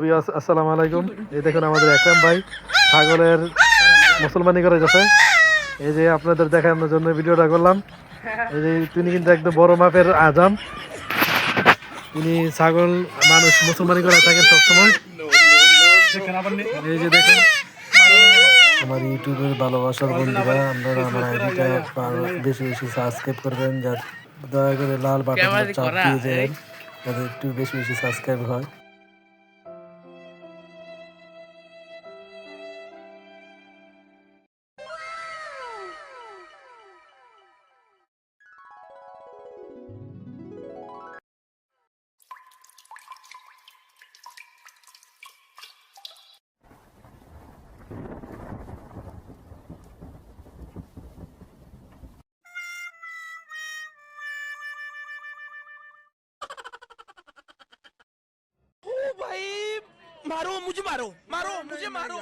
আসসালামু আলাইকুম। এই দেখুন আমাদের একরাম ভাই ছাগলের মুসলমানি করে যাচ্ছে। এই যে আপনাদের দেখানোর জন্য ভিডিওটা করলাম। এই যে তিনি কিন্তু একদম বড় মাপের আজাম। তিনি ছাগল মানুষ মুসলমানি করে থাকেন সবসময়। এই যে দেখুন আমার ইউটিউবের ভালোবাসার বন্ধুরা, আপনারা আমার আইডিটা বেশি বেশি সাবস্ক্রাইব করবেন, যা দয়া করে লাল বাটনটা চাপ দিয়ে যাবেন যাতে একটু বেশি বেশি সাবস্ক্রাইব হয়। भाई मारो मुझे मारो मारो मुझे मारो